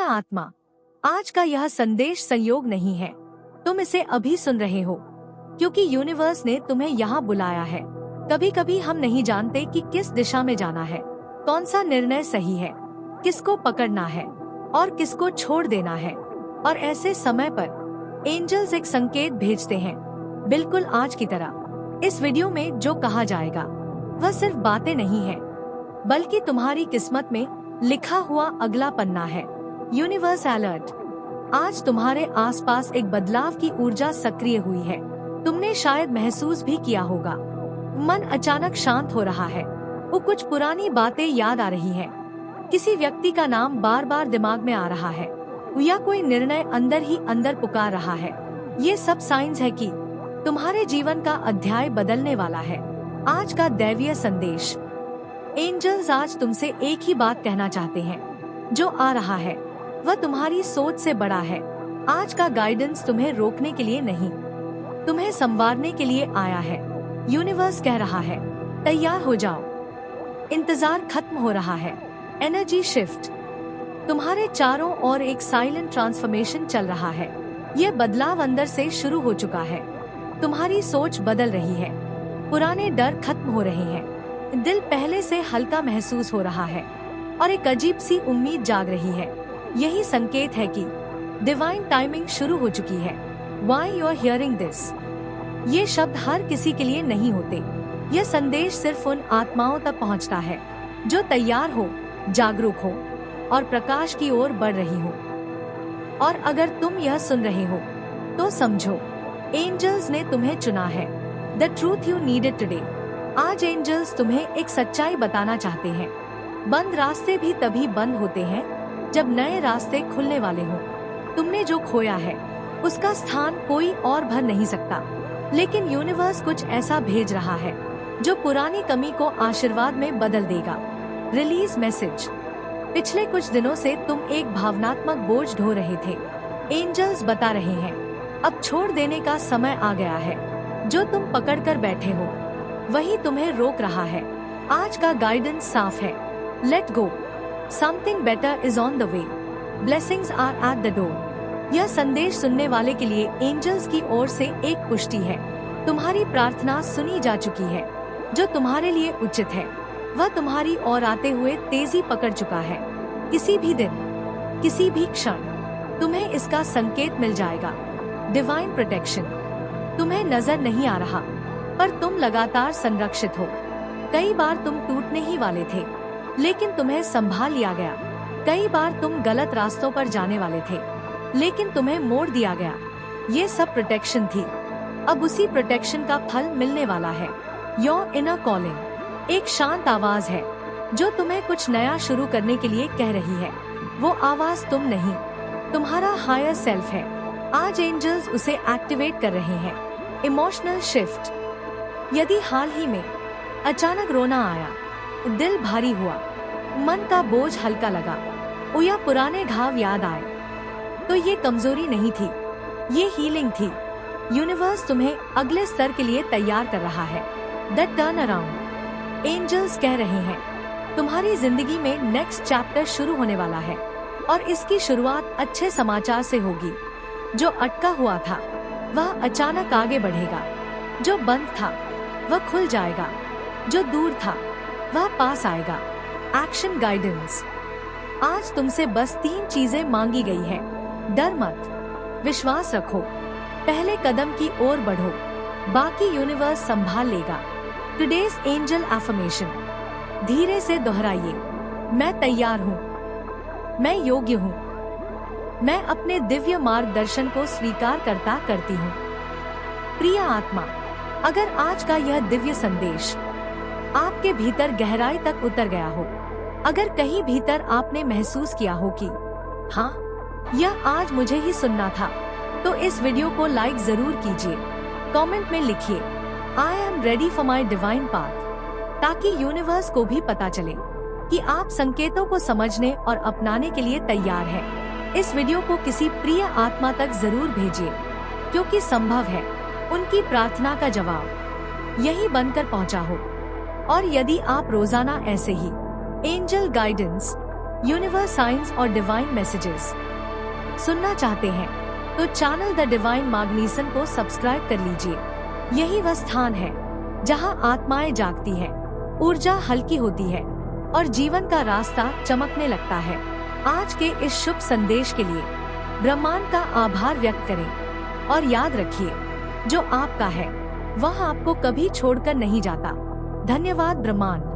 आत्मा, आज का यह संदेश संयोग नहीं है। तुम इसे अभी सुन रहे हो क्योंकि यूनिवर्स ने तुम्हें यहाँ बुलाया है। कभी कभी हम नहीं जानते कि किस दिशा में जाना है, कौन सा निर्णय सही है, किसको पकड़ना है और किसको छोड़ देना है। और ऐसे समय पर एंजल्स एक संकेत भेजते हैं, बिल्कुल आज की तरह। इस वीडियो में जो कहा जाएगा वह सिर्फ बातें नहीं है, बल्कि तुम्हारी किस्मत में लिखा हुआ अगला पन्ना है। यूनिवर्स अलर्ट, आज तुम्हारे आसपास एक बदलाव की ऊर्जा सक्रिय हुई है। तुमने शायद महसूस भी किया होगा, मन अचानक शांत हो रहा है, वो कुछ पुरानी बातें याद आ रही है, किसी व्यक्ति का नाम बार बार दिमाग में आ रहा है, या कोई निर्णय अंदर ही अंदर पुकार रहा है। ये सब साइंस है कि तुम्हारे जीवन का अध्याय बदलने वाला है। आज का दैवीय संदेश, एंजल्स आज तुमसे एक ही बात कहना चाहते हैं, जो आ रहा है वह तुम्हारी सोच से बड़ा है। आज का गाइडेंस तुम्हें रोकने के लिए नहीं, तुम्हें संवारने के लिए आया है। यूनिवर्स कह रहा है, तैयार हो जाओ, इंतजार खत्म हो रहा है। एनर्जी शिफ्ट, तुम्हारे चारों ओर एक साइलेंट ट्रांसफॉर्मेशन चल रहा है। ये बदलाव अंदर से शुरू हो चुका है। तुम्हारी सोच बदल रही है, पुराने डर खत्म हो रहे हैं, दिल पहले से हल्का महसूस हो रहा है और एक अजीब सी उम्मीद जाग रही है। यही संकेत है कि डिवाइन टाइमिंग शुरू हो चुकी है। Why you are hearing this? ये शब्द हर किसी के लिए नहीं होते। यह संदेश सिर्फ उन आत्माओं तक पहुंचता है जो तैयार हो, जागरूक हो और प्रकाश की ओर बढ़ रही हो। और अगर तुम यह सुन रहे हो तो समझो, एंजल्स ने तुम्हें चुना है। The truth you needed today। आज एंजल्स तुम्हें एक सच्चाई बताना चाहते हैं। बंद रास्ते भी तभी बंद होते हैं जब नए रास्ते खुलने वाले हों। तुमने जो खोया है उसका स्थान कोई और भर नहीं सकता, लेकिन यूनिवर्स कुछ ऐसा भेज रहा है जो पुरानी कमी को आशीर्वाद में बदल देगा। रिलीज मैसेज, पिछले कुछ दिनों से तुम एक भावनात्मक बोझ ढो रहे थे। एंजल्स बता रहे हैं, अब छोड़ देने का समय आ गया है। जो तुम पकड़ कर बैठे हो वही तुम्हें रोक रहा है। आज का गाइडेंस साफ है, let go, something better is on the way, blessings are at the door. यह संदेश सुनने वाले के लिए एंजल्स की ओर से एक पुष्टि है। तुम्हारी प्रार्थना सुनी जा चुकी है। जो तुम्हारे लिए उचित है वह तुम्हारी ओर आते हुए तेजी पकड़ चुका है। किसी भी दिन, किसी भी क्षण तुम्हें इसका संकेत मिल जाएगा। डिवाइन प्रोटेक्शन, तुम्हें नजर नहीं आ रहा पर तुम लगातार संरक्षित हो। कई बार तुम टूटने ही वाले थे, लेकिन तुम्हें संभाल लिया गया। कई बार तुम गलत रास्तों पर जाने वाले थे, लेकिन तुम्हें मोड़ दिया गया। ये सब प्रोटेक्शन थी। अब उसी प्रोटेक्शन का फल मिलने वाला है। योर इनर कॉलिंग, एक शांत आवाज है जो तुम्हें कुछ नया शुरू करने के लिए कह रही है। वो आवाज तुम नहीं, तुम्हारा हायर सेल्फ है। आज एंजल्स उसे एक्टिवेट कर रहे हैं। इमोशनल शिफ्ट, यदि हाल ही में अचानक रोना आया, दिल भारी हुआ, मन का बोझ हल्का लगा, या पुराने घाव याद आए, तो ये कमजोरी नहीं थी, ये हीलिंग थी। यूनिवर्स तुम्हें अगले स्तर के लिए तैयार कर रहा है। द टर्न अराउंड, एंजल्स कह रहे हैं, तुम्हारी जिंदगी में नेक्स्ट चैप्टर शुरू होने वाला है और इसकी शुरुआत अच्छे समाचार से होगी। जो अटका हुआ था वह अचानक आगे बढ़ेगा, जो बंद था वह खुल जाएगा, जो दूर था वह पास आएगा। एक्शन गाइडेंस, आज तुमसे बस 3 चीजें मांगी गई है। डर मत, विश्वास रखो, पहले कदम की ओर बढ़ो, बाकी यूनिवर्स संभाल लेगा। टुडेज एंजल एफर्मेशन, धीरे से दोहराइए, मैं तैयार हूँ, मैं योग्य हूँ, मैं अपने दिव्य मार्गदर्शन को स्वीकार करती हूँ। प्रिय आत्मा, अगर आज का यह दिव्य संदेश आपके भीतर गहराई तक उतर गया हो, अगर कहीं भीतर आपने महसूस किया हो कि हाँ, यह आज मुझे ही सुनना था, तो इस वीडियो को लाइक जरूर कीजिए। कमेंट में लिखिए, I am ready for my divine path, ताकि यूनिवर्स को भी पता चले कि आप संकेतों को समझने और अपनाने के लिए तैयार हैं। इस वीडियो को किसी प्रिय आत्मा तक जरूर भेजिए, क्योंकि संभव है उनकी प्रार्थना का जवाब यही बनकर पहुंचा हो। और यदि आप रोजाना ऐसे ही एंजल गाइडेंस यूनिवर्स साइंस और डिवाइन मैसेजेस सुनना चाहते हैं तो चैनल द डिवाइन मैग्नीसन को सब्सक्राइब कर लीजिए। यही वह स्थान है जहां आत्माएं जागती है, ऊर्जा हल्की होती है और जीवन का रास्ता चमकने लगता है। आज के इस शुभ संदेश के लिए ब्रह्मांड का आभार व्यक्त करें और याद रखिए, जो आपका है वह आपको कभी छोड़कर नहीं जाता। धन्यवाद ब्रह्मांड।